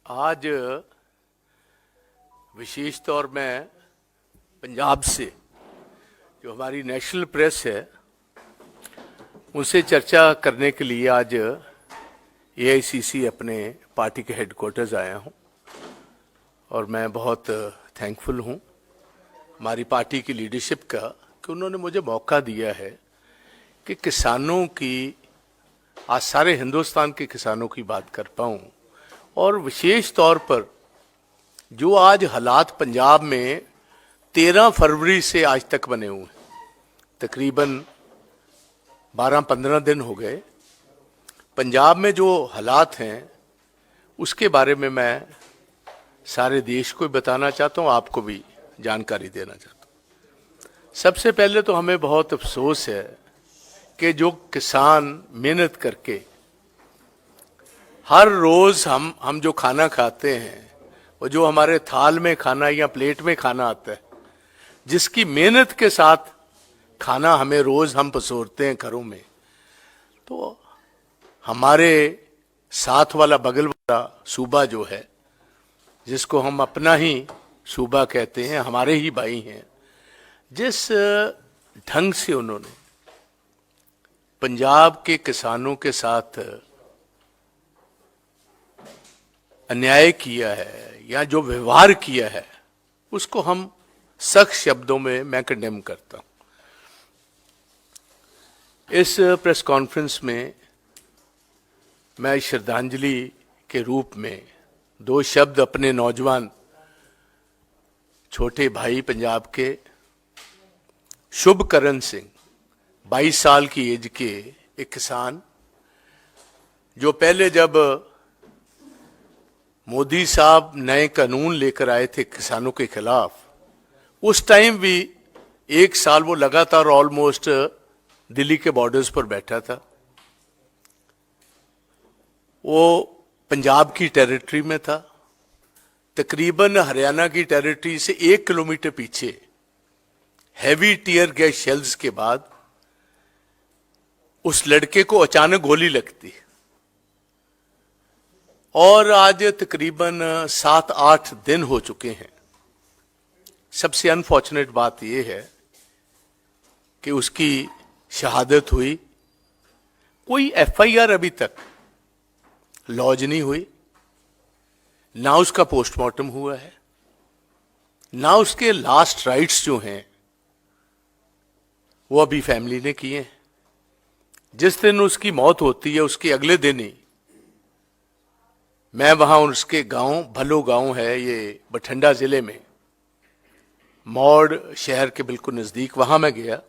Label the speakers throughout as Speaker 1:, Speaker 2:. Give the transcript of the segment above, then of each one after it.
Speaker 1: आज विशेष तौर में पंजाब से जो हमारी नेशनल प्रेस है उनसे चर्चा करने के लिए आज एआईसीसी अपने पार्टी के हेडक्वार्टर्स आया हूं और मैं बहुत थैंकफुल हूं हमारी पार्टी की लीडरशिप का कि उन्होंने मुझे मौका दिया है कि किसानों की आज सारे हिंदुस्तान के किसानों की बात कर पाऊं और विशेष तौर पर जो आज हालात पंजाब में 13 फरवरी से आज तक बने हुए हैं, तकरीबन 12-15 दिन हो गए। पंजाब में जो हालात हैं उसके बारे में मैं सारे देश को बताना चाहता हूं, आपको भी जानकारी देना चाहता हूं। सबसे पहले तो हमें बहुत अफसोस है कि जो किसान मेहनत करके हर रोज हम जो खाना खाते हैं वो जो हमारे थाल में खाना या प्लेट में खाना आता है, जिसकी मेहनत के साथ खाना हमें रोज हम परोसते हैं घरों में, तो हमारे साथ वाला बगल वाला सूबा जो है जिसको हम अपना ही सूबा कहते हैं, हमारे ही भाई हैं, जिस ढंग से उन्होंने पंजाब के किसानों के साथ अन्याय किया है या जो व्यवहार किया है उसको हम सख्त शब्दों में मैं कंडेम करता हूं। इस प्रेस कॉन्फ्रेंस में मैं श्रद्धांजलि के रूप में 2 शब्द अपने नौजवान छोटे भाई पंजाब के शुभकरण सिंह 22 साल की एज के एक किसान, जो पहले जब मोदी साहब नए कानून लेकर आए थे किसानों के खिलाफ, उस टाइम भी 1 साल वो लगातार ऑलमोस्ट दिल्ली के बॉर्डर्स पर बैठा था। वो पंजाब की टेरिटरी में था, तकरीबन हरियाणा की टेरिटरी से 1 किलोमीटर पीछे हैवी टीयर गैस शेल्स के बाद उस लड़के को अचानक गोली लगती और आज तकरीबन 7-8 दिन हो चुके हैं। सबसे अनफॉर्चुनेट बात यह है कि उसकी शहादत हुई, कोई एफआईआर अभी तक लॉन्च नहीं हुई, ना उसका पोस्टमार्टम हुआ है, ना उसके लास्ट राइट्स जो हैं वो अभी फैमिली ने किए हैं। जिस दिन उसकी मौत होती है उसके अगले दिन ही मैं वहां उसके गांव, भलो गांव है ये बठिंडा जिले में, मौड़ शहर के बिल्कुल नजदीक, वहां मैं गया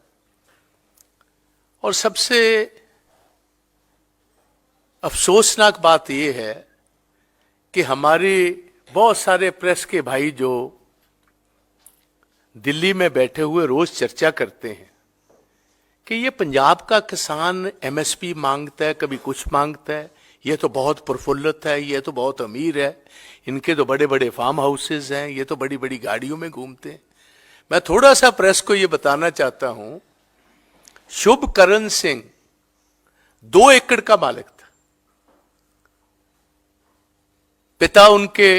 Speaker 1: और सबसे अफसोसनाक बात यह है कि हमारे बहुत सारे प्रेस के भाई जो दिल्ली में बैठे हुए रोज चर्चा करते हैं कि ये पंजाब का किसान एमएसपी मांगता है, कभी कुछ मांगता है, ये तो बहुत प्रफुल्लित है, ये तो बहुत अमीर है, इनके तो बड़े बड़े फार्म हाउसेज हैं, ये तो बड़ी बड़ी गाड़ियों में घूमते हैं। मैं थोड़ा सा प्रेस को ये बताना चाहता हूं, शुभकरण सिंह 2 एकड़ का मालिक था। पिता उनके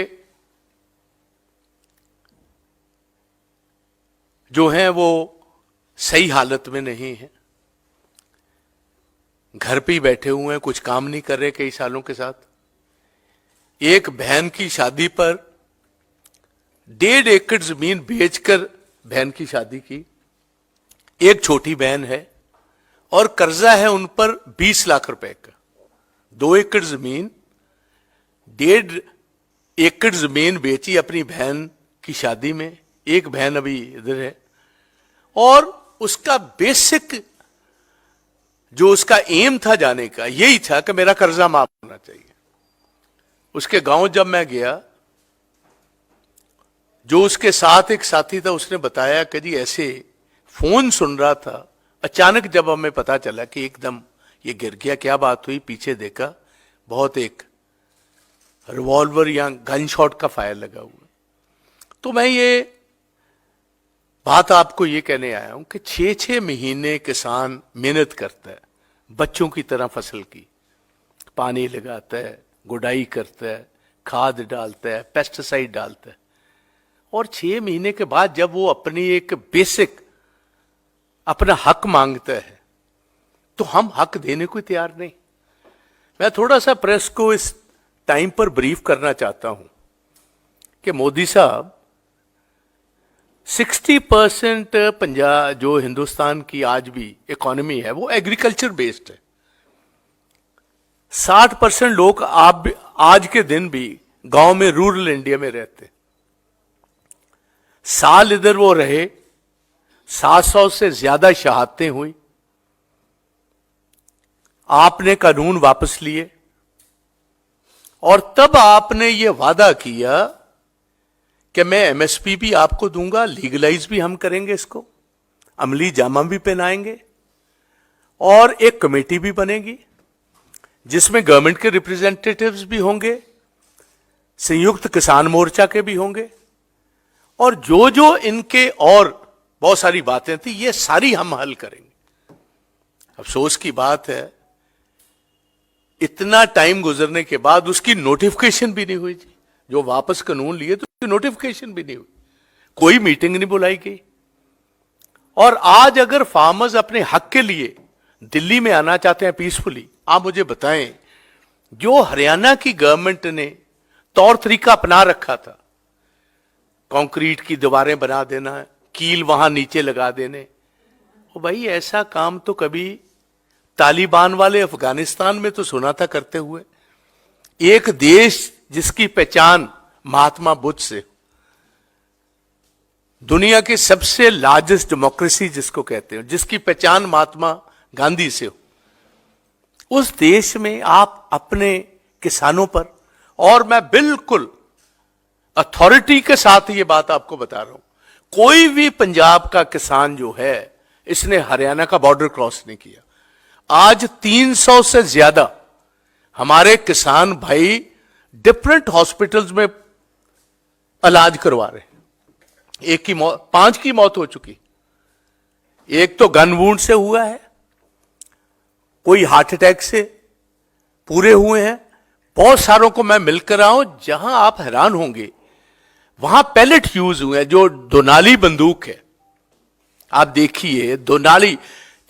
Speaker 1: जो हैं वो सही हालत में नहीं है, घर पे ही बैठे हुए हैं, कुछ काम नहीं कर रहे कई सालों के साथ। एक बहन की शादी पर 1.5 एकड़ जमीन बेचकर बहन की शादी की, एक छोटी बहन है और कर्जा है उन पर 20 लाख रुपए का। 2 एकड़ जमीन, 1.5 एकड़ जमीन बेची अपनी बहन की शादी में, एक बहन अभी इधर है, और उसका बेसिक जो उसका एम था जाने का यही था कि मेरा कर्जा माफ होना चाहिए। उसके गांव जब मैं गया, जो उसके साथ एक साथी था उसने बताया कि जी ऐसे फोन सुन रहा था, अचानक जब हमें पता चला कि एकदम ये गिर गया, क्या बात हुई, पीछे देखा बहुत एक रिवॉल्वर या गन शॉट का फायर लगा हुआ। तो मैं ये बात आपको ये कहने आया हूं कि 6-6 महीने किसान मेहनत करता है, बच्चों की तरह फसल की पानी लगाता है, गुडाई करता है, खाद डालता है, पेस्टिसाइड डालता है, और 6 महीने के बाद जब वो अपनी एक बेसिक अपना हक मांगता है तो हम हक देने को तैयार नहीं। मैं थोड़ा सा प्रेस को इस टाइम पर ब्रीफ करना चाहता हूं कि मोदी साहब 60% पंजाब जो हिंदुस्तान की आज भी इकोनॉमी है वो एग्रीकल्चर बेस्ड है। 60% लोग आज के दिन भी गांव में, रूरल इंडिया में रहते। साल इधर वो रहे, 700 से ज्यादा शहादतें हुई, आपने कानून वापस लिए और तब आपने ये वादा किया कि मैं एमएसपी भी आपको दूंगा, लीगलाइज भी हम करेंगे, इसको अमली जामा भी पहनाएंगे, और एक कमेटी भी बनेगी जिसमें गवर्नमेंट के रिप्रेजेंटेटिव्स भी होंगे, संयुक्त किसान मोर्चा के भी होंगे, और जो जो इनके और बहुत सारी बातें थी ये सारी हम हल करेंगे। अफसोस की बात है इतना टाइम गुजरने के बाद उसकी नोटिफिकेशन भी नहीं हुई थी। जो वापस कानून लिए तो उसकी नोटिफिकेशन भी नहीं हुई, कोई मीटिंग नहीं बुलाई गई। और आज अगर फार्मर्स अपने हक के लिए दिल्ली में आना चाहते हैं पीसफुली, आप मुझे बताएं, जो हरियाणा की गवर्नमेंट ने तौर तरीका अपना रखा था, कंक्रीट की दीवारें बना देना, कील वहां नीचे लगा देने, ओ भाई ऐसा काम तो कभी तालिबान वाले अफगानिस्तान में तो सुना था करते हुए। एक देश जिसकी पहचान महात्मा बुद्ध से, दुनिया की सबसे लार्जेस्ट डेमोक्रेसी जिसको कहते हैं, जिसकी पहचान महात्मा गांधी से हो, उस देश में आप अपने किसानों पर, और मैं बिल्कुल अथॉरिटी के साथ ये बात आपको बता रहा हूं, कोई भी पंजाब का किसान जो है इसने हरियाणा का बॉर्डर क्रॉस नहीं किया। आज 300 से ज्यादा हमारे किसान भाई डिफरेंट हॉस्पिटल्स में इलाज करवा रहे हैं। एक की मौत, 5 की मौत हो चुकी, एक तो गन वुंड से हुआ है, कोई हार्ट अटैक से पूरे हुए हैं। बहुत सारों को मैं मिलकर आया हूं, जहां आप हैरान होंगे, वहां पैलेट यूज हुए हैं, जो दोनाली बंदूक है। आप देखिए दोनाली,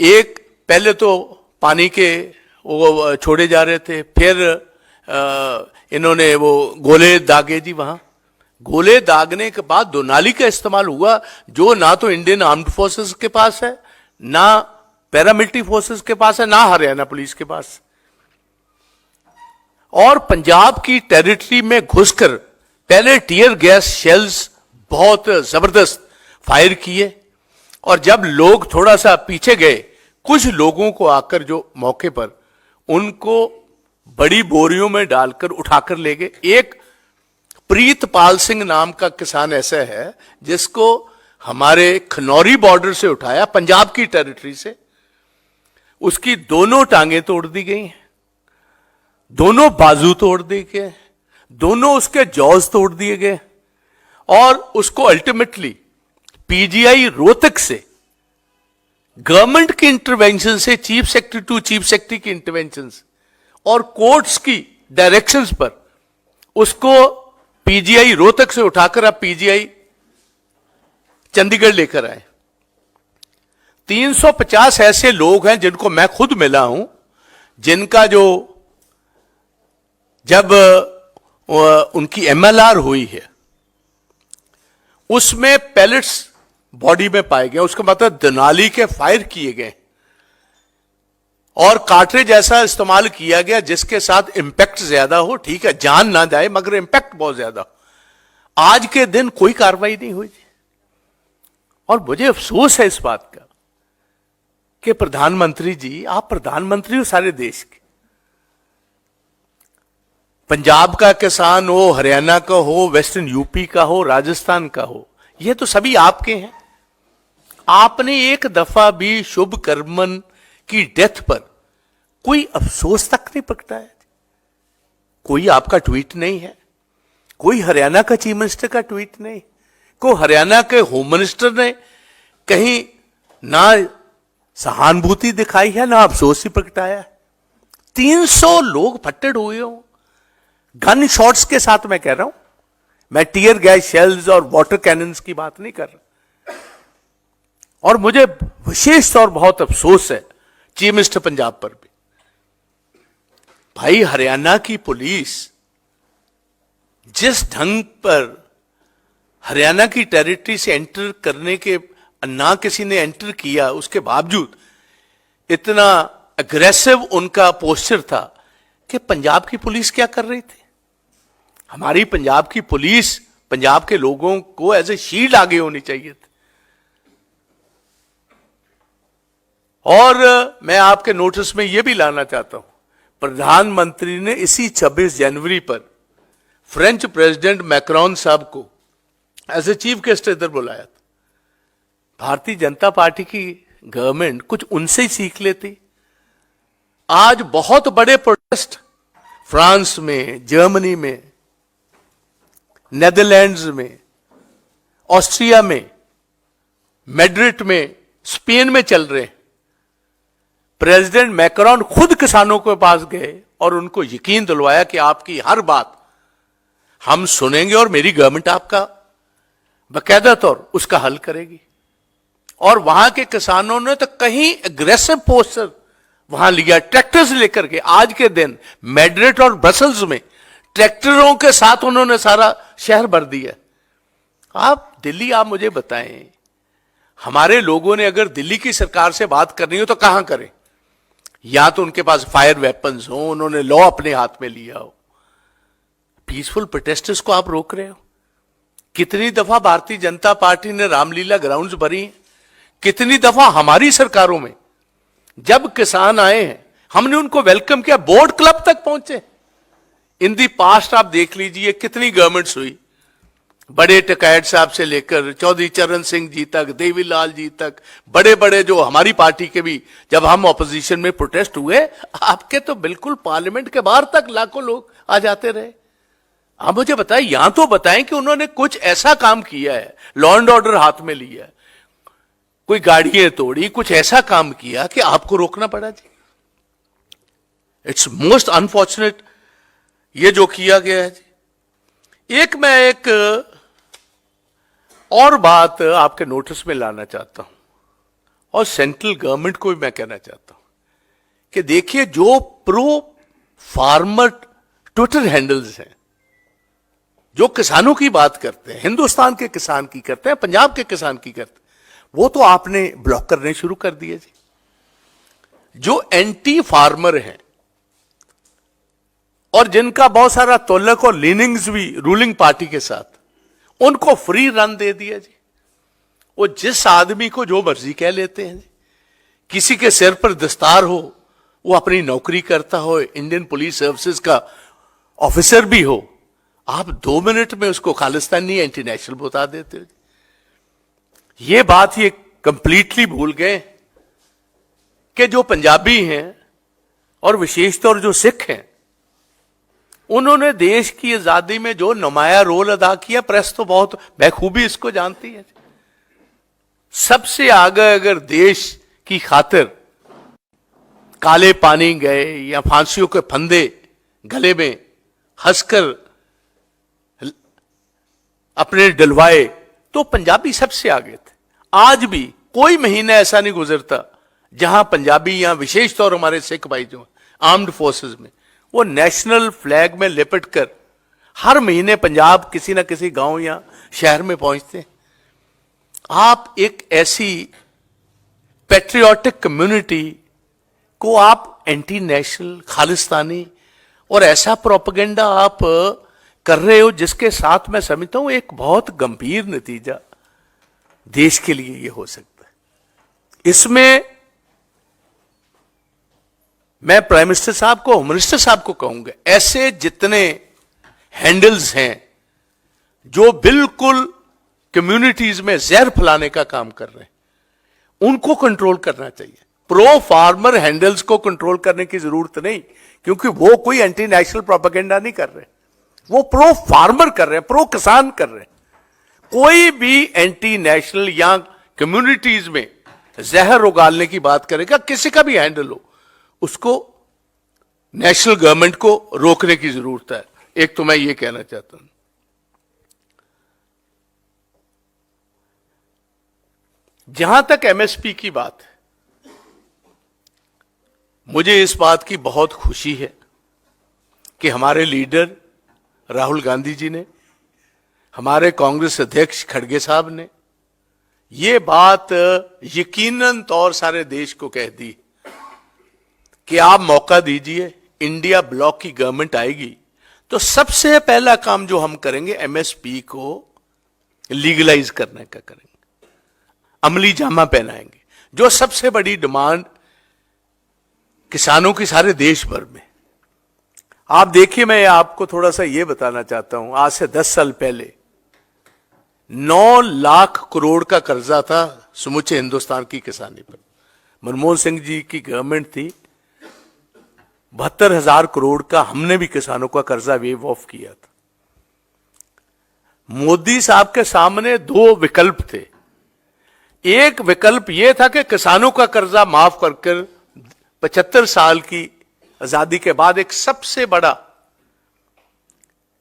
Speaker 1: एक पहले तो पानी के वो छोड़े जा रहे थे, फिर इन्होंने वो गोले दागे जी, वहां गोले दागने के बाद दोनाली का इस्तेमाल हुआ, जो ना तो इंडियन आर्म्ड फोर्सेस के पास है, ना पैरामिलिट्री फोर्सेस के पास है, ना हरियाणा पुलिस के पास। और पंजाब की टेरिटरी में घुसकर पहले टीयर गैस शेल्स बहुत जबरदस्त फायर किए, और जब लोग थोड़ा सा पीछे गए, कुछ लोगों को आकर जो मौके पर उनको बड़ी बोरियों में डालकर उठाकर ले गए। एक प्रीतपाल सिंह नाम का किसान ऐसा है जिसको हमारे खनौरी बॉर्डर से उठाया, पंजाब की टेरिटरी से, उसकी दोनों टांगें तोड़ दी गई हैं, दोनों बाजू तोड़ दिए गए, दोनों उसके जॉज तोड़ दिए गए, और उसको अल्टीमेटली पीजीआई रोहतक से गवर्नमेंट की इंटरवेंशन से, chief secretary to chief secretary की इंटरवेंशन और कोर्ट्स की डायरेक्शंस पर उसको पीजीआई रोहतक से उठाकर अब पीजीआई चंडीगढ़ लेकर आए। 350 ऐसे लोग हैं जिनको मैं खुद मिला हूं, जिनका जो जब उनकी एमएलआर हुई है उसमें पैलेट्स बॉडी में पाए गए, उसका मतलब दोनाली के फायर किए गए और कार्ट्रिज ऐसा इस्तेमाल किया गया जिसके साथ इंपैक्ट ज्यादा हो। ठीक है, जान ना जाए मगर इंपैक्ट बहुत ज्यादा। आज के दिन कोई कार्रवाई नहीं हुई थी, और मुझे अफसोस है इस बात का कि प्रधानमंत्री जी, आप प्रधानमंत्री हो सारे देश के, पंजाब का किसान हो, हरियाणा का हो, वेस्टर्न यूपी का हो, राजस्थान का हो, ये तो सभी आपके हैं। आपने एक दफा भी शुभ कर्मन की डेथ पर कोई अफसोस तक नहीं प्रगटाया। कोई आपका ट्वीट नहीं है, कोई हरियाणा का चीफ मिनिस्टर का ट्वीट नहीं, कोई हरियाणा के होम मिनिस्टर ने कहीं ना सहानुभूति दिखाई है, ना अफसोस ही प्रगटाया है। 300 लोग फट्टेड हुए हो, गन शॉट्स के साथ मैं कह रहा हूं, मैं टीयर गैस शेल्स और वाटर कैनन्स की बात नहीं कर रहा। और मुझे विशेष तौर बहुत अफसोस है चीफ मिनिस्टर पंजाब पर भी। भाई, हरियाणा की पुलिस जिस ढंग पर हरियाणा की टेरिटरी से एंटर करने के, ना किसी ने एंटर किया, उसके बावजूद इतना अग्रेसिव उनका पोस्चर था कि पंजाब की पुलिस क्या कर रही थी। हमारी पंजाब की पुलिस पंजाब के लोगों को एज ए शील्ड आगे होनी चाहिए थी। और मैं आपके नोटिस में यह भी लाना चाहता हूं, प्रधानमंत्री ने इसी 26 जनवरी पर फ्रेंच प्रेसिडेंट मैक्रोन साहब को एज ए चीफ गेस्ट इधर बुलाया था। भारतीय जनता पार्टी की गवर्नमेंट कुछ उनसे ही सीख लेती। आज बहुत बड़े प्रोटेस्ट फ्रांस में, जर्मनी में, नेदरलैंड्स में, ऑस्ट्रिया में, मैड्रिड में, स्पेन में चल रहे हैं। प्रेसिडेंट मैक्रोन खुद किसानों के पास गए और उनको यकीन दिलवाया कि आपकी हर बात हम सुनेंगे और मेरी गवर्नमेंट आपका बकायदा तौर उसका हल करेगी। और वहां के किसानों ने तो कहीं एग्रेसिव पोस्टर वहां लिया, ट्रैक्टर्स लेकर के। आज के दिन मैड्रिड और ब्रसल्स में ट्रैक्टरों के साथ उन्होंने सारा शहर भर दिया। आप दिल्ली, आप मुझे बताएं, हमारे लोगों ने अगर दिल्ली की सरकार से बात करनी हो तो कहां करें? या तो उनके पास फायर वेपन्स हो, उन्होंने लॉ अपने हाथ में लिया हो। पीसफुल प्रोटेस्टर्स को आप रोक रहे हो। कितनी दफा भारतीय जनता पार्टी ने रामलीला ग्राउंड्स भरी हैं, कितनी दफा हमारी सरकारों में जब किसान आए हैं हमने उनको वेलकम किया, बोर्ड क्लब तक पहुंचे। इन दी पास्ट आप देख लीजिए कितनी गवर्नमेंट्स हुई, बड़े टिकैत साहब से लेकर चौधरी चरण सिंह जी तक, देवीलाल जी तक, बड़े बड़े जो हमारी पार्टी के भी, जब हम ऑपोजिशन में प्रोटेस्ट हुए, आपके तो बिल्कुल पार्लियामेंट के बाहर तक लाखों लोग आ जाते रहे। आप मुझे बताएं, यहां तो बताएं कि उन्होंने कुछ ऐसा काम किया है, लॉ एंड ऑर्डर हाथ में लिया है, कोई गाड़ियां तोड़ी, कुछ ऐसा काम किया कि आपको रोकना पड़ा जी। इट्स मोस्ट अनफॉर्चुनेट ये जो किया गया है जी। मैं एक और बात आपके नोटिस में लाना चाहता हूं और सेंट्रल गवर्नमेंट को भी मैं कहना चाहता हूं कि देखिए, जो प्रो फार्मर ट्विटर हैंडल्स हैं, जो किसानों की बात करते हैं, हिंदुस्तान के किसान की करते हैं, पंजाब के किसान की करते हैं, वो तो आपने ब्लॉक करने शुरू कर दिए जी। जो एंटी फार्मर हैं और जिनका बहुत सारा तल्लुक और लीनिंग्स भी रूलिंग पार्टी के साथ, उनको फ्री रन दे दिया जी। वो जिस आदमी को जो मर्जी कह लेते हैं जी। किसी के सिर पर दस्तार हो, वो अपनी नौकरी करता हो, इंडियन पुलिस सर्विसेज का ऑफिसर भी हो, आप 2 मिनट में उसको खालिस्तानी एंटी नेशनल बता देते हो। ये बात ये कंप्लीटली भूल गए कि जो पंजाबी हैं और विशेष तौर जो सिख हैं, उन्होंने देश की आजादी में जो नुमाया रोल अदा किया, प्रेस तो बहुत बखूबी इसको जानती है। सबसे आगे अगर देश की खातिर काले पानी गए या फांसियों के फंदे गले में हंसकर अपने डलवाए, तो पंजाबी सबसे आगे थे। आज भी कोई महीना ऐसा नहीं गुजरता जहां पंजाबी, या विशेष तौर हमारे सिख भाई जो आर्म्ड फोर्सेस में, वो नेशनल फ्लैग में लिपट कर हर महीने पंजाब किसी ना किसी गांव या शहर में पहुंचते हैं। आप एक ऐसी पैट्रियोटिक कम्युनिटी को आप एंटी नेशनल, खालिस्तानी और ऐसा प्रोपेगेंडा आप कर रहे हो, जिसके साथ मैं समझता हूं एक बहुत गंभीर नतीजा देश के लिए यह हो सकता है। इसमें मैं प्राइम मिनिस्टर साहब को, होम मिनिस्टर साहब को कहूंगा, ऐसे जितने हैंडल्स हैं जो बिल्कुल कम्युनिटीज में जहर फैलाने का काम कर रहे हैं, उनको कंट्रोल करना चाहिए। प्रो फार्मर हैंडल्स को कंट्रोल करने की जरूरत नहीं, क्योंकि वो कोई एंटी नेशनल प्रोपेगेंडा नहीं कर रहे, वो प्रो फार्मर कर रहे हैं, प्रो किसान कर रहे हैं। कोई भी एंटी नेशनल या कम्युनिटीज में जहर उगालने की बात करेगा, किसी का भी हैंडल हो, उसको नेशनल गवर्नमेंट को रोकने की जरूरत है। एक तो मैं ये कहना चाहता हूं, जहां तक एमएसपी की बात है, मुझे इस बात की बहुत खुशी है कि हमारे लीडर राहुल गांधी जी ने, हमारे कांग्रेस अध्यक्ष खड़गे साहब ने ये बात यकीनन तौर सारे देश को कह दी कि आप मौका दीजिए, इंडिया ब्लॉक की गवर्नमेंट आएगी तो सबसे पहला काम जो हम करेंगे एमएसपी को लीगलाइज करने का करेंगे, अमली जामा पहनाएंगे, जो सबसे बड़ी डिमांड किसानों की सारे देश भर में। आप देखिए, मैं आपको थोड़ा सा ये बताना चाहता हूं, आज से 10 साल पहले 9 लाख करोड़ का कर्जा था समूचे हिंदुस्तान की किसानी पर। मनमोहन सिंह जी की गवर्नमेंट थी, 72,000 करोड़ का हमने भी किसानों का कर्जा वेव ऑफ किया था। मोदी साहब के सामने 2 विकल्प थे। एक विकल्प यह था कि किसानों का कर्जा माफ कर 75 साल की आजादी के बाद एक सबसे बड़ा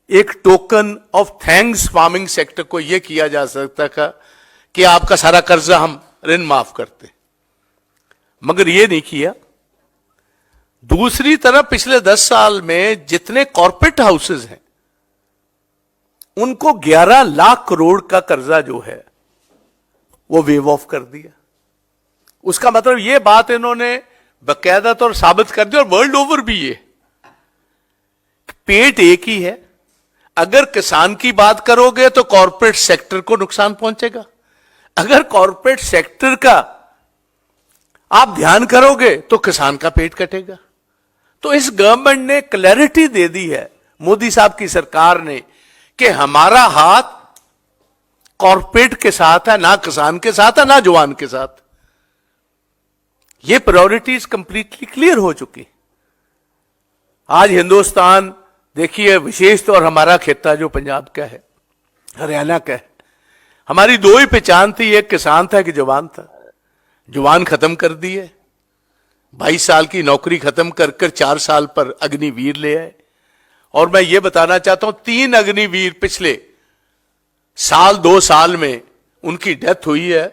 Speaker 1: एक token of thanks farming sector को यह किया जा सकता था कि आपका सारा कर्जा हम ऋण माफ करते, मगर यह नहीं किया। दूसरी तरफ पिछले 10 साल में जितने कॉर्पोरेट हाउसेज हैं उनको 11 लाख करोड़ का कर्जा जो है वो वेव ऑफ कर दिया। उसका मतलब यह बात इन्होंने बकायदा तौर साबित कर दी, और वर्ल्ड ओवर भी ये पेट एक ही है। अगर किसान की बात करोगे तो कॉर्पोरेट सेक्टर को नुकसान पहुंचेगा, अगर कॉर्पोरेट सेक्टर का आप ध्यान करोगे तो किसान का पेट कटेगा। तो इस गवर्नमेंट ने क्लैरिटी दे दी है, मोदी साहब की सरकार ने, कि हमारा हाथ कॉर्पोरेट के साथ है, ना किसान के साथ है, ना जवान के साथ। ये प्रायोरिटीज कंप्लीटली क्लियर हो चुकी। आज हिंदुस्तान देखिए, विशेष तौर हमारा खित्ता जो पंजाब का है, हरियाणा का है, हमारी 2 ही पहचान थी, एक किसान था कि जवान था। जवान खत्म कर दिए, 22 साल की नौकरी खत्म कर 4 साल पर अग्निवीर ले आए। और मैं ये बताना चाहता हूं, 3 अग्निवीर पिछले 2 साल में उनकी डेथ हुई है।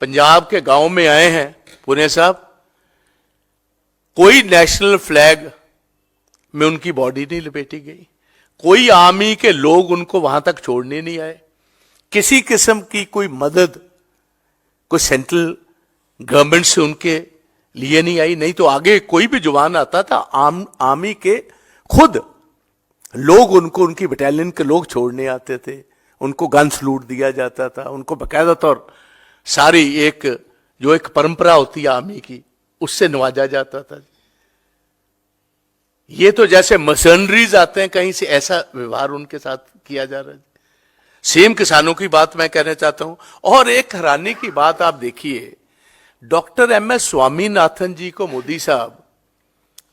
Speaker 1: पंजाब के गांव में आए हैं पुणे साहब, कोई नेशनल फ्लैग में उनकी बॉडी नहीं लपेटी गई, कोई आर्मी के लोग उनको वहां तक छोड़ने नहीं आए, किसी किस्म की कोई मदद कोई सेंट्रल गवर्नमेंट से उनके लिए नहीं आई। नहीं तो आगे कोई भी जवान आता था, आर्मी के खुद लोग उनको, उनकी बटालियन के लोग छोड़ने आते थे, उनको गन सलूट दिया जाता था, उनको बकायदा तौर सारी एक जो एक परंपरा होती है आर्मी की, उससे नवाजा जाता था। ये तो जैसे मर्सनरीज आते हैं कहीं से, ऐसा व्यवहार उनके साथ किया जा रहा है। सेम किसानों की बात मैं कहना चाहता हूं। और एक हैरानी की बात आप देखिए, डॉक्टर MS स्वामीनाथन जी को मोदी साहब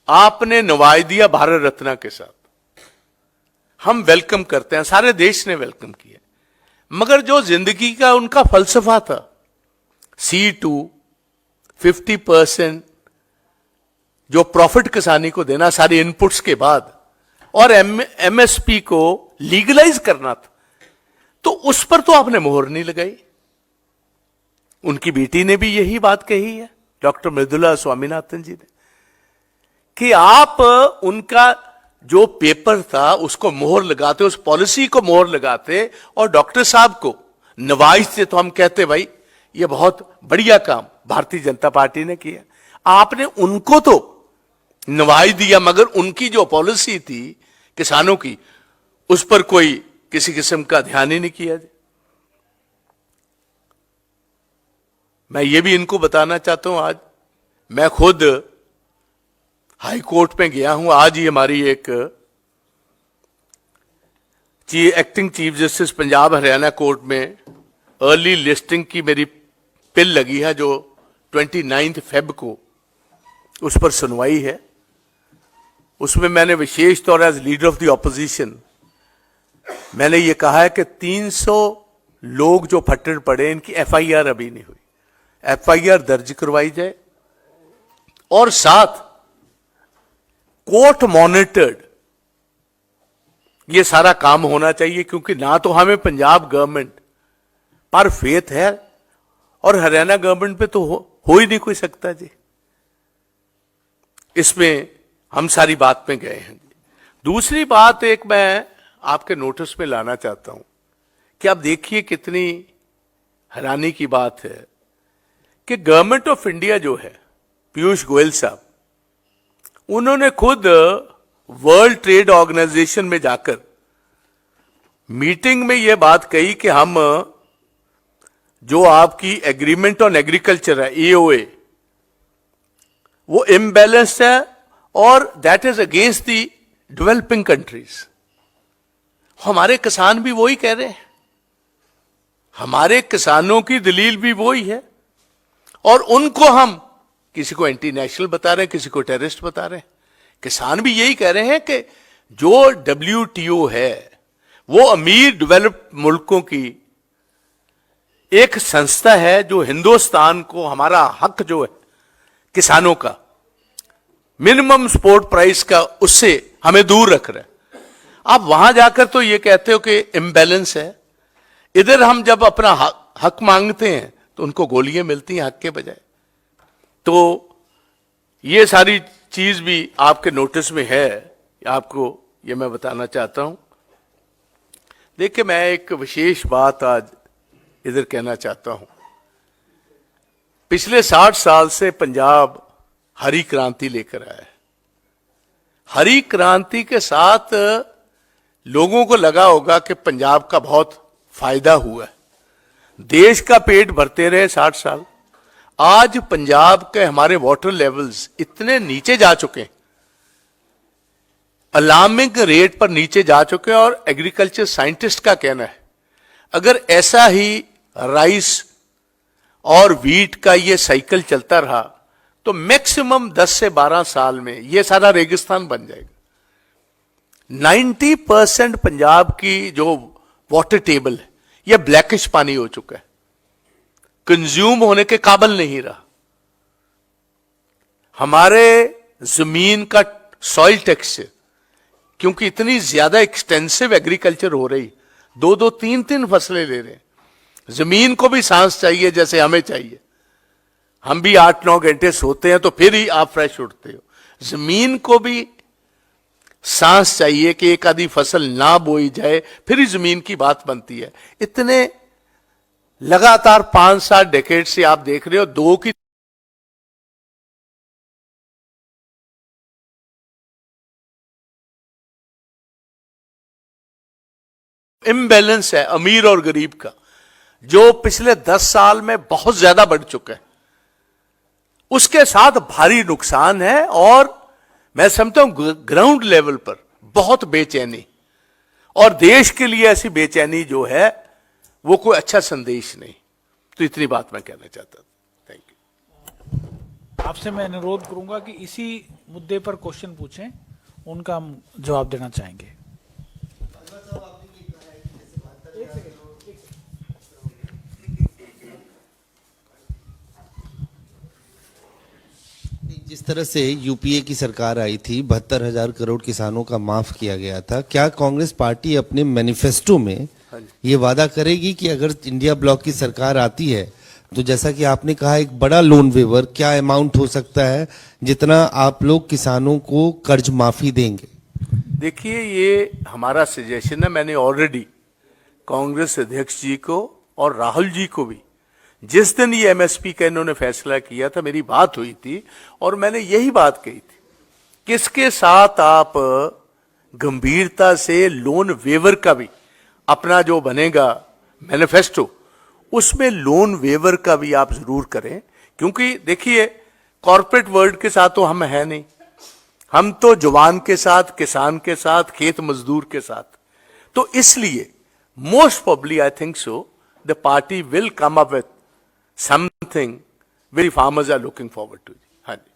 Speaker 1: आपने नवाज दिया भारत रत्न के साथ। हम वेलकम करते हैं, सारे देश ने वेलकम किया, मगर जो जिंदगी का उनका फलसफा था, C2 50% जो प्रॉफिट किसानी को देना सारे इनपुट्स के बाद, और MSP को लीगलाइज करना था, तो उस पर तो आपने मोहर नहीं लगाई। उनकी बेटी ने भी यही बात कही है, डॉक्टर मृदुला स्वामीनाथन जी ने, कि आप उनका जो पेपर था उसको मोहर लगाते, उस पॉलिसी को मोहर लगाते और डॉक्टर साहब को नवाजते, तो हम कहते भाई ये बहुत बढ़िया काम भारतीय जनता पार्टी ने किया। आपने उनको तो नवाज दिया, मगर उनकी जो पॉलिसी थी किसानों की, उस पर कोई किसी किस्म का ध्यान ही नहीं किया। मैं ये भी इनको बताना चाहता हूं, आज मैं खुद हाई कोर्ट में गया हूं। आज ही हमारी एक acting chief justice Punjab Haryana court में अर्ली लिस्टिंग की मेरी पिल लगी है, जो 29 फेब को उस पर सुनवाई है। उसमें मैंने विशेष तौर as leader of the opposition मैंने ये कहा है कि 300 लोग जो फट्टर पड़े, इनकी FIR अभी नहीं हुई, FIR दर्ज करवाई जाए, और साथ कोर्ट मॉनिटर्ड ये सारा काम होना चाहिए, क्योंकि ना तो हमें पंजाब गवर्नमेंट पर फेथ है और हरियाणा गवर्नमेंट पे तो हो ही नहीं कोई सकता जी। इसमें हम सारी बात में गए हैं। दूसरी बात एक मैं आपके नोटिस में लाना चाहता हूं कि आप देखिए कितनी हैरानी की बात है कि गवर्नमेंट ऑफ इंडिया जो है, पीयूष गोयल साहब, उन्होंने खुद वर्ल्ड ट्रेड ऑर्गेनाइजेशन में जाकर मीटिंग में यह बात कही कि हम जो आपकी एग्रीमेंट ऑन एग्रीकल्चर है, एओए, वो इम्बैलेंस्ड है और that is against the developing countries. हमारे किसान भी वही कह रहे हैं, हमारे किसानों की दलील भी वही है, और उनको हम किसी को एंटी नेशनल बता रहे हैं, किसी को टेररिस्ट बता रहे हैं। किसान भी यही कह रहे हैं कि जो WTO है वो अमीर डेवलप्ड मुल्कों की एक संस्था है जो हिंदुस्तान को हमारा हक जो है किसानों का मिनिमम सपोर्ट प्राइस का, उससे हमें दूर रख रहा है। आप वहां जाकर तो ये कहते हो कि इम्बैलेंस है, इधर हम जब अपना हक मांगते हैं तो उनको गोलियां मिलती हैं हक के बजाय। तो ये सारी चीज भी आपके नोटिस में है, आपको ये मैं बताना चाहता हूं। देखिए, मैं एक विशेष बात आज इधर कहना चाहता हूं। पिछले 60 साल से पंजाब हरी क्रांति लेकर आया है। हरी क्रांति के साथ लोगों को लगा होगा कि पंजाब का बहुत फायदा हुआ है, देश का पेट भरते रहे 60 साल। आज पंजाब के हमारे वाटर लेवल्स इतने नीचे जा चुके हैं, अलार्मिंग रेट पर नीचे जा चुके हैं, और एग्रीकल्चर साइंटिस्ट का कहना है अगर ऐसा ही राइस और वीट का ये साइकिल चलता रहा तो मैक्सिमम 10 से 12 साल में ये सारा रेगिस्तान बन जाएगा। 90% पंजाब की जो वाटर टेबल है यह ब्लैकिश पानी हो चुका है, कंज्यूम होने के काबिल नहीं रहा। हमारे जमीन का सॉइल टेक्सचर, क्योंकि इतनी ज्यादा एक्सटेंसिव एग्रीकल्चर हो रही, 2-2, 3-3 फसलें ले रहे हैं, जमीन को भी सांस चाहिए जैसे हमें चाहिए। हम भी 8-9 घंटे सोते हैं तो फिर ही आप फ्रेश उठते हो। जमीन को भी सांस चाहिए कि एक आधी फसल ना बोई जाए, फिर ही जमीन की बात बनती है। इतने लगातार 5-7 डेकेड से आप देख रहे हो, दो की इम्बैलेंस है अमीर और गरीब का, जो पिछले 10 साल में बहुत ज्यादा बढ़ चुका है। उसके साथ भारी नुकसान है, और मैं समझता हूं ग्राउंड लेवल पर बहुत बेचैनी, और देश के लिए ऐसी बेचैनी जो है वो कोई अच्छा संदेश नहीं। तो इतनी बात मैं कहना चाहता था। Thank you.
Speaker 2: आपसे मैं अनुरोध करूंगा कि इसी मुद्दे पर क्वेश्चन पूछें, उनका हम जवाब देना चाहेंगे।
Speaker 3: जिस तरह से यूपीए की सरकार आई थी, 72,000 करोड़ किसानों का माफ किया गया था, क्या कांग्रेस पार्टी अपने मैनिफेस्टो में ये वादा करेगी कि अगर इंडिया ब्लॉक की सरकार आती है तो जैसा कि आपने कहा एक बड़ा लोन वेवर, क्या अमाउंट हो सकता है जितना आप लोग किसानों को कर्ज माफी देंगे?
Speaker 1: देखिए, ये हमारा सजेशन है। मैंने ऑलरेडी कांग्रेस अध्यक्ष जी को और राहुल जी को भी, जिस दिन ये एमएसपी का इन्होंने फैसला किया था, मेरी बात हुई थी और मैंने यही बात कही थी कि इसके साथ आप गंभीरता से लोन वेवर का भी अपना जो बनेगा मैनिफेस्टो, उसमें लोन वेवर का भी आप जरूर करें। क्योंकि देखिए, कॉर्पोरेट वर्ल्ड के साथ तो हम है नहीं, हम तो जवान के साथ, किसान के साथ, खेत मजदूर के साथ। तो इसलिए most probably I think so the party will come up with something very farmers are looking forward to. हाँ जी।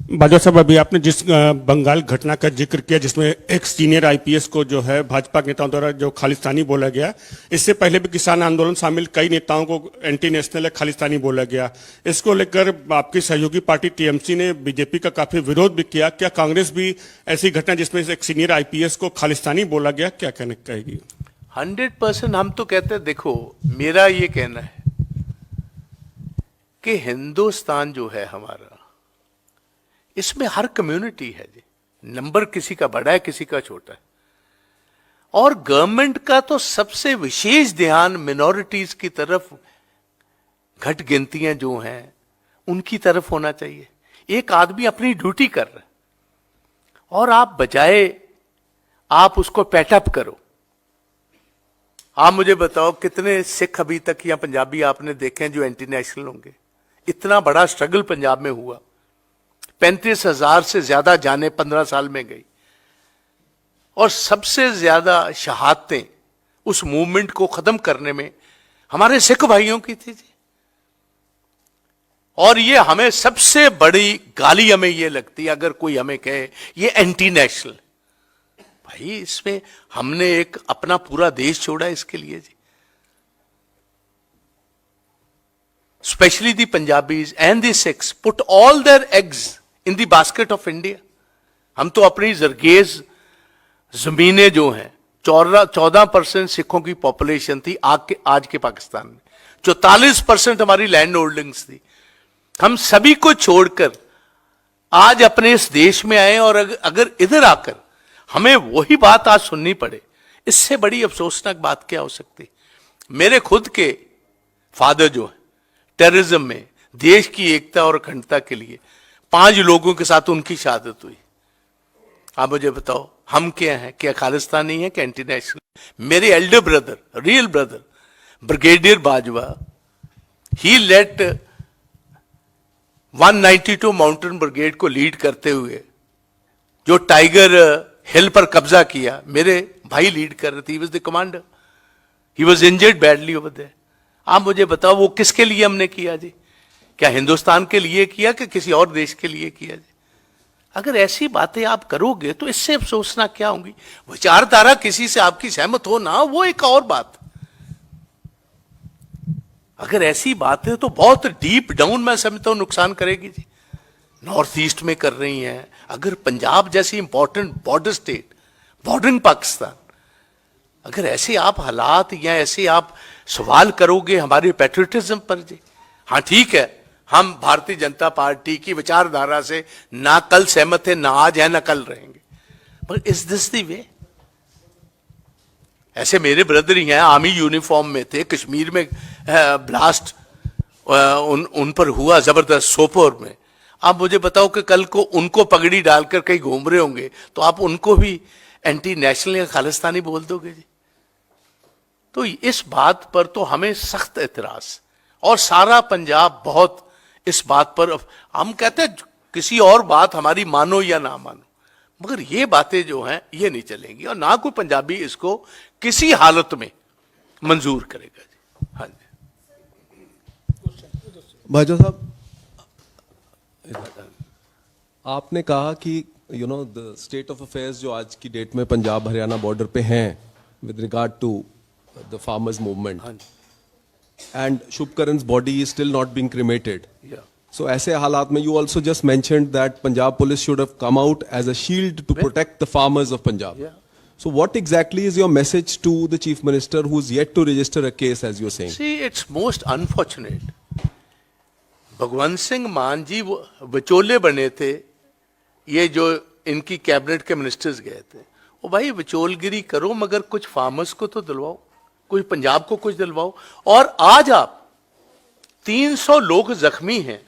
Speaker 4: बाजवा साहब, अभी आपने जिस बंगाल घटना का जिक्र किया जिसमें एक सीनियर आईपीएस को जो है भाजपा के नेताओं द्वारा जो खालिस्तानी बोला गया, इससे पहले भी किसान आंदोलन शामिल कई नेताओं को एंटी नेशनल या खालिस्तानी बोला गया। इसको लेकर आपकी सहयोगी पार्टी टीएमसी ने बीजेपी का काफी विरोध भी किया। क्या कांग्रेस भी ऐसी घटना जिसमें एक सीनियर आईपीएस को खालिस्तानी बोला गया, क्या कहने कहेगी?
Speaker 1: 100% हम तो कहते हैं, देखो मेरा ये कहना है कि हिंदुस्तान जो है हमारा, इसमें हर कम्युनिटी है जी, नंबर किसी का बड़ा है किसी का छोटा है, और गवर्नमेंट का तो सबसे विशेष ध्यान मिनॉरिटीज की तरफ, घट गिनतियां जो हैं उनकी तरफ होना चाहिए। एक आदमी अपनी ड्यूटी कर रहा है और आप बजाय आप उसको पैटअप करो। आप मुझे बताओ कितने सिख अभी तक या पंजाबी आपने देखे हैं जो एंटी नेशनल होंगे? इतना बड़ा स्ट्रगल पंजाब में हुआ, 35,000 से ज्यादा जाने 15 साल में गई, और सबसे ज्यादा शहादतें उस मूवमेंट को खत्म करने में हमारे सिख भाइयों की थी जी। और ये हमें सबसे बड़ी गाली हमें ये लगती है अगर कोई हमें कहे ये एंटी नेशनल। भाई इसमें हमने एक अपना पूरा देश छोड़ा इसके लिए जी। Especially the Punjabis and the Sikhs put all their eggs in the basket of India. हम तो अपनी जरगेज जमीनें जो हैं, 14% सिखों की पॉपुलेशन थी आज के पाकिस्तान में, 44% हमारी लैंड होल्डिंग्स थी। हम सभी को छोड़कर आज अपने इस देश में आए, और अगर इधर आकर हमें वही बात आज सुननी पड़े, इससे बड़ी अफसोसनाक बात क्या हो सकती? मेरे खुद के फादर जो है टेररिज्म में देश की एकता और अखंडता के लिए 5 लोगों के साथ उनकी शहादत हुई। आप मुझे बताओ हम क्या हैं? क्या खालिस्तानी है? क्या एंटी नेशनल? मेरे elder brother, real brother brigadier Bajwa, he led 192 mountain brigade को लीड करते हुए जो टाइगर हिल पर कब्जा किया, मेरे भाई लीड कर रहे थे। He was the commander, he was injured badly over there. आप मुझे बताओ वो किसके लिए हमने किया जी? क्या हिंदुस्तान के लिए किया कि किसी और देश के लिए किया जी? अगर ऐसी बातें आप करोगे तो इससे अफसोसना क्या होंगी? विचारधारा किसी से आपकी सहमत हो ना, वो एक और बात। अगर ऐसी बातें तो बहुत डीप डाउन मैं समझता हूं नुकसान करेगी जी। नॉर्थ ईस्ट में कर रही हैं, अगर पंजाब जैसी important border state, bordering Pakistan, अगर ऐसे आप हालात या ऐसे आप सवाल करोगे हमारे पैट्रियटिज्म पर जी। हाँ ठीक है, हम भारतीय जनता पार्टी की विचारधारा से ना कल सहमत है, ना आज है, ना कल रहेंगे, पर इज दिस द वे? ऐसे मेरे ब्रदर ही हैं, आर्मी यूनिफॉर्म में थे, कश्मीर में ब्लास्ट उन पर हुआ जबरदस्त सोपोर में। आप मुझे बताओ कि कल को उनको पगड़ी डालकर कहीं घूम रहे होंगे तो आप उनको भी एंटी नेशनल या खालिस्तानी बोल दोगे जी? तो इस बात पर तो हमें सख्त एतराज, और सारा पंजाब बहुत इस बात पर, हम कहते हैं किसी और बात हमारी मानो या ना मानो, मगर ये बातें जो हैं ये नहीं चलेंगी, और ना कोई पंजाबी इसको किसी हालत में मंजूर करेगा जी। हाँ जी
Speaker 5: बाजवा साहब, आपने कहा कि द स्टेट ऑफ अफेयर्स जो आज की डेट में पंजाब हरियाणा बॉर्डर पे हैं with regard to the farmers movement, and Shubhkaran's body is still not being cremated. So ऐसे हालात में you also just mentioned that Punjab police should have come out as a shield to protect the farmers of Punjab. So what exactly is your message to the Chief Minister who's yet to register a case, as you're saying?
Speaker 1: See, it's most unfortunate. Bhagwant Singh मान जी वो विचोले बने थे, ये जो इनकी cabinet के ministers गए थे, वो भाई विचोलगिरी करो मगर कुछ फार्मर्स को तो दिलवाओ, कुछ पंजाब को कुछ दिलवाओ। और आज आप 300 लोग जख्मी हैं,